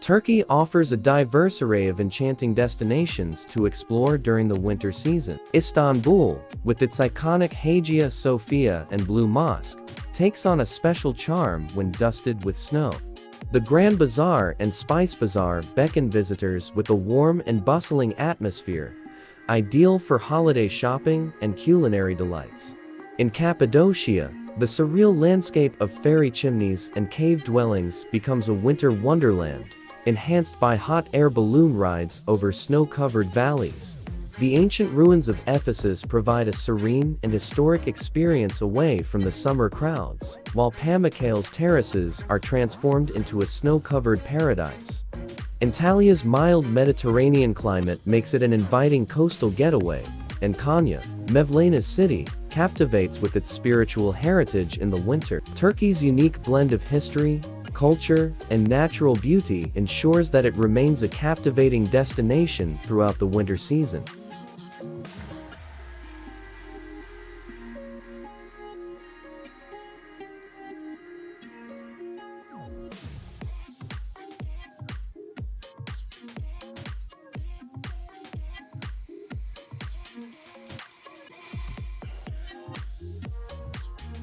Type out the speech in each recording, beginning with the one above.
Turkey offers a diverse array of enchanting destinations to explore during the winter season. Istanbul, with its iconic Hagia Sophia and Blue Mosque, takes on a special charm when dusted with snow. The Grand Bazaar and Spice Bazaar beckon visitors with a warm and bustling atmosphere, ideal for holiday shopping and culinary delights. In Cappadocia, the surreal landscape of fairy chimneys and cave dwellings becomes a winter wonderland, enhanced by hot air balloon rides over snow-covered valleys. The ancient ruins of Ephesus provide a serene and historic experience away from the summer crowds, while Pamukkale's terraces are transformed into a snow-covered paradise. Antalya's mild Mediterranean climate makes it an inviting coastal getaway, and Konya, Mevlena's city, captivates with its spiritual heritage in the winter. Turkey's unique blend of history, culture, and natural beauty ensures that it remains a captivating destination throughout the winter season.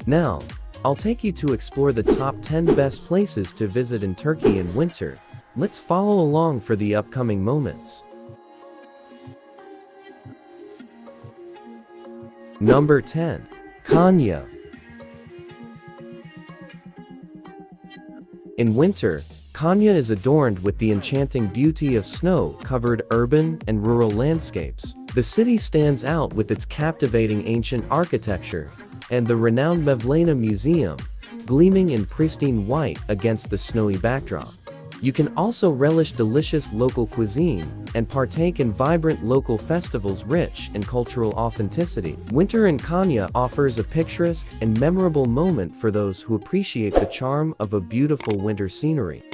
Now, I'll take you to explore the top 10 best places to visit in Turkey in winter. Let's follow along for the upcoming moments. Number 10. Konya. In winter, Konya is adorned with the enchanting beauty of snow-covered urban and rural landscapes. The city stands out with its captivating ancient architecture, and the renowned Mevlena Museum, gleaming in pristine white against the snowy backdrop. You can also relish delicious local cuisine and partake in vibrant local festivals rich in cultural authenticity. Winter in Konya offers a picturesque and memorable moment for those who appreciate the charm of a beautiful winter scenery.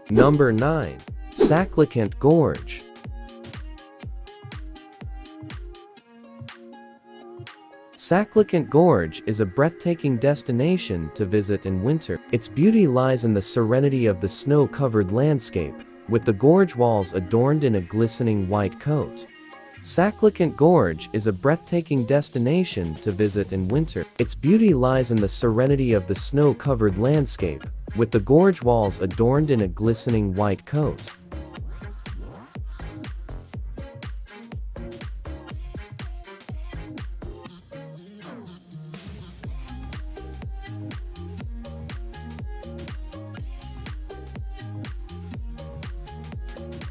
Number 9. Saklikent Gorge. Saklikent Gorge is a breathtaking destination to visit in winter. Its beauty lies in the serenity of the snow-covered landscape, with the gorge walls adorned in a glistening white coat. Saklikent Gorge is a breathtaking destination to visit in winter. Its beauty lies in the serenity of the snow-covered landscape, with the gorge walls adorned in a glistening white coat.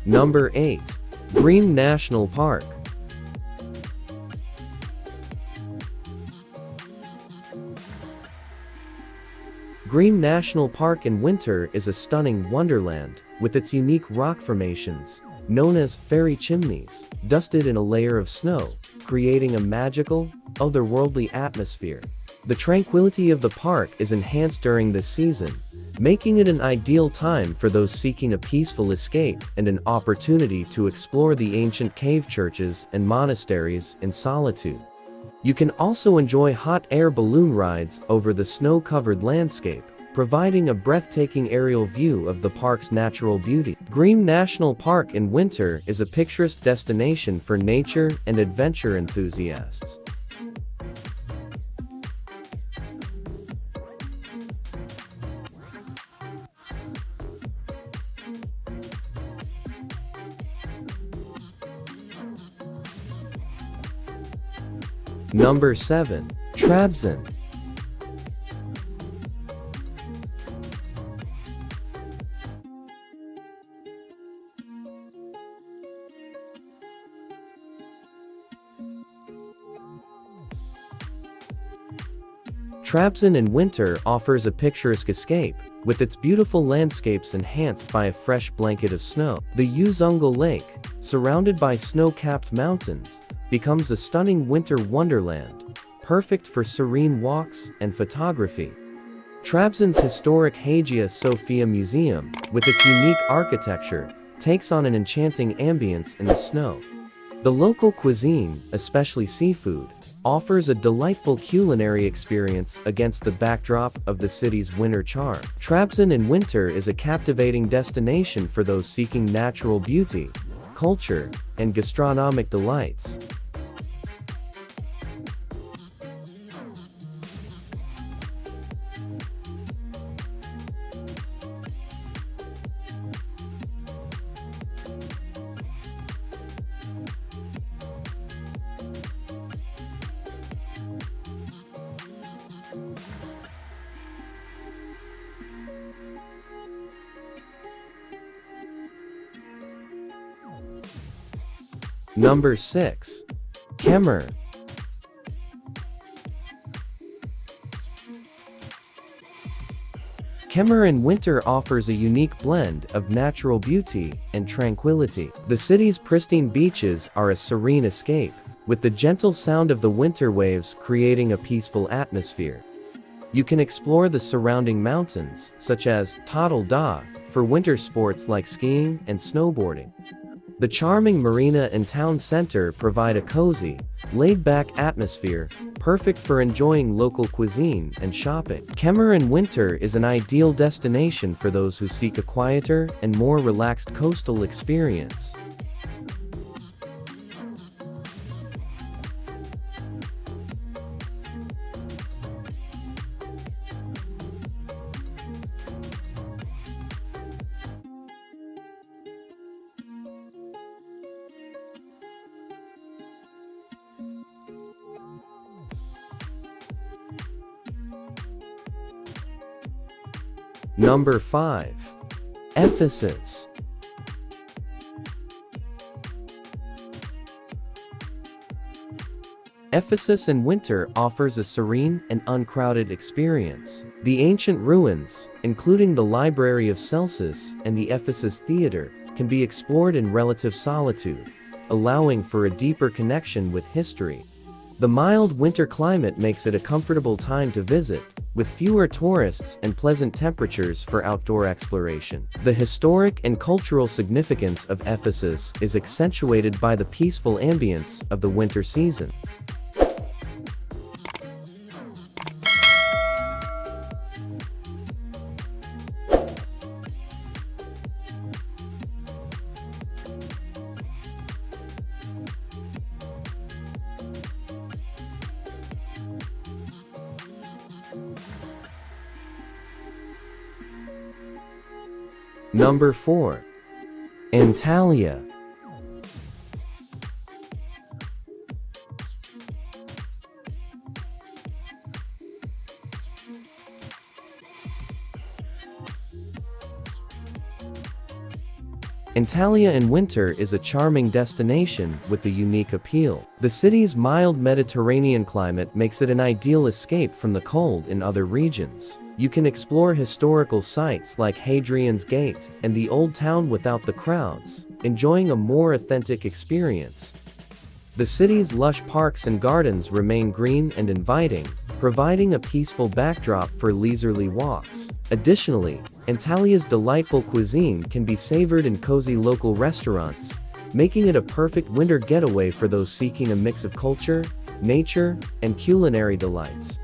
Number 8. Goreme National Park. Goreme National Park in winter is a stunning wonderland, with its unique rock formations, known as fairy chimneys, dusted in a layer of snow, creating a magical, otherworldly atmosphere. The tranquility of the park is enhanced during this season, making it an ideal time for those seeking a peaceful escape and an opportunity to explore the ancient cave churches and monasteries in solitude. You can also enjoy hot air balloon rides over the snow-covered landscape, providing a breathtaking aerial view of the park's natural beauty. Goreme National Park in winter is a picturesque destination for nature and adventure enthusiasts. Number 7. Trabzon. Trabzon in winter offers a picturesque escape, with its beautiful landscapes enhanced by a fresh blanket of snow. The Uzungol Lake, surrounded by snow-capped mountains, becomes a stunning winter wonderland, perfect for serene walks and photography. Trabzon's historic Hagia Sophia Museum, with its unique architecture, takes on an enchanting ambience in the snow. The local cuisine, especially seafood, offers a delightful culinary experience against the backdrop of the city's winter charm. Trabzon in winter is a captivating destination for those seeking natural beauty, culture, and gastronomic delights. Number 6. Kemer. Kemer in winter offers a unique blend of natural beauty and tranquility. The city's pristine beaches are a serene escape, with the gentle sound of the winter waves creating a peaceful atmosphere. You can explore the surrounding mountains, such as Tadal Dağ, for winter sports like skiing and snowboarding. The charming marina and town center provide a cozy, laid-back atmosphere, perfect for enjoying local cuisine and shopping. Kemer in winter is an ideal destination for those who seek a quieter and more relaxed coastal experience. Number 5. Ephesus. Ephesus in winter offers a serene and uncrowded experience. The ancient ruins, including the Library of Celsus and the Ephesus Theater, can be explored in relative solitude, allowing for a deeper connection with history. The mild winter climate makes it a comfortable time to visit, with fewer tourists and pleasant temperatures for outdoor exploration. The historic and cultural significance of Ephesus is accentuated by the peaceful ambience of the winter season. Number 4. Antalya. Antalya in winter is a charming destination with a unique appeal. The city's mild Mediterranean climate makes it an ideal escape from the cold in other regions. You can explore historical sites like Hadrian's Gate and the Old Town without the crowds, enjoying a more authentic experience. The city's lush parks and gardens remain green and inviting, providing a peaceful backdrop for leisurely walks. Additionally, Antalya's delightful cuisine can be savored in cozy local restaurants, making it a perfect winter getaway for those seeking a mix of culture, nature, and culinary delights.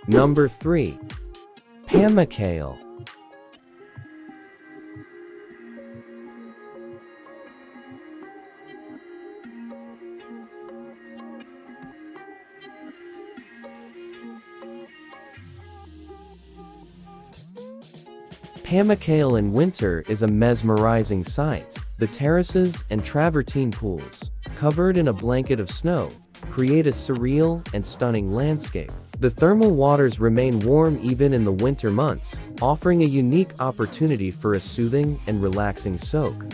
Number 3. Pamukkale. Pamukkale in winter is a mesmerizing sight. The terraces and travertine pools, covered in a blanket of snow, create a surreal and stunning landscape. The thermal waters remain warm even in the winter months, offering a unique opportunity for a soothing and relaxing soak.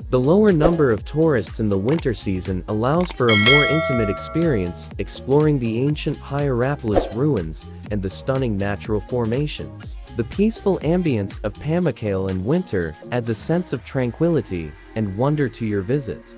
The lower number of tourists in the winter season allows for a more intimate experience, exploring the ancient Hierapolis ruins and the stunning natural formations. The peaceful ambience of Pamukkale in winter adds a sense of tranquility and wonder to your visit.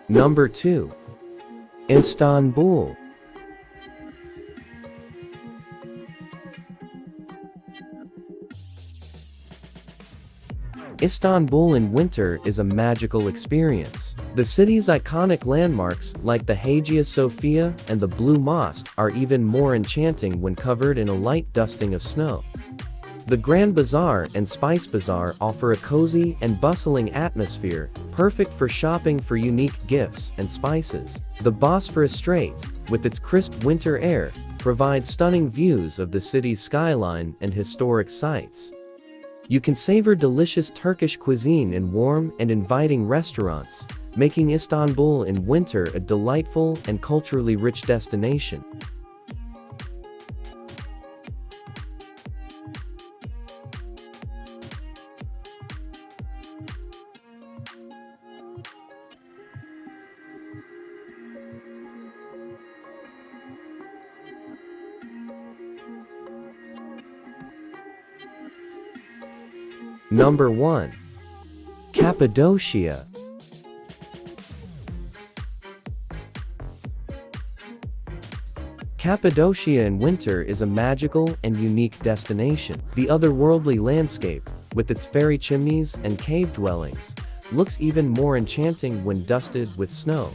Number 2. Istanbul. Istanbul in winter is a magical experience. The city's iconic landmarks like the Hagia Sophia and the Blue Mosque are even more enchanting when covered in a light dusting of snow. The Grand Bazaar and Spice Bazaar offer a cozy and bustling atmosphere, perfect for shopping for unique gifts and spices. The Bosphorus Strait, with its crisp winter air, provides stunning views of the city's skyline and historic sites. You can savor delicious Turkish cuisine in warm and inviting restaurants, making Istanbul in winter a delightful and culturally rich destination. Number 1. Cappadocia. Cappadocia in winter is a magical and unique destination. The otherworldly landscape, with its fairy chimneys and cave dwellings, looks even more enchanting when dusted with snow.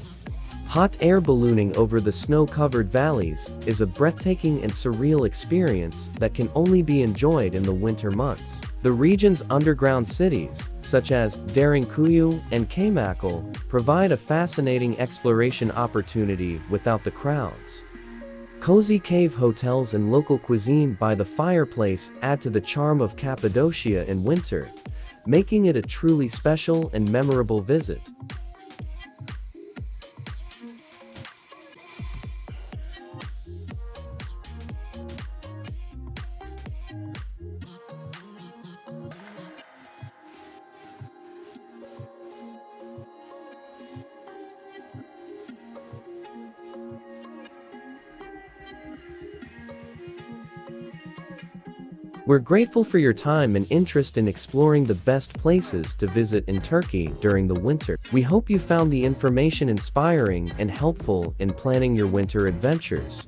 Hot air ballooning over the snow-covered valleys is a breathtaking and surreal experience that can only be enjoyed in the winter months. The region's underground cities, such as Derinkuyu and Pamukkale, provide a fascinating exploration opportunity without the crowds. Cozy cave hotels and local cuisine by the fireplace add to the charm of Cappadocia in winter, making it a truly special and memorable visit. We're grateful for your time and interest in exploring the best places to visit in Turkey during the winter. We hope you found the information inspiring and helpful in planning your winter adventures.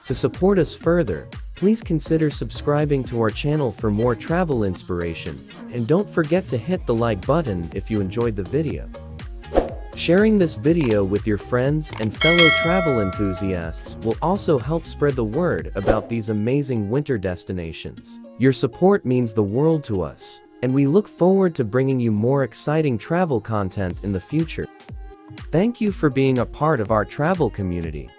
To support us further, please consider subscribing to our channel for more travel inspiration, and don't forget to hit the like button if you enjoyed the video. Sharing this video with your friends and fellow travel enthusiasts will also help spread the word about these amazing winter destinations. Your support means the world to us, and we look forward to bringing you more exciting travel content in the future. Thank you for being a part of our travel community.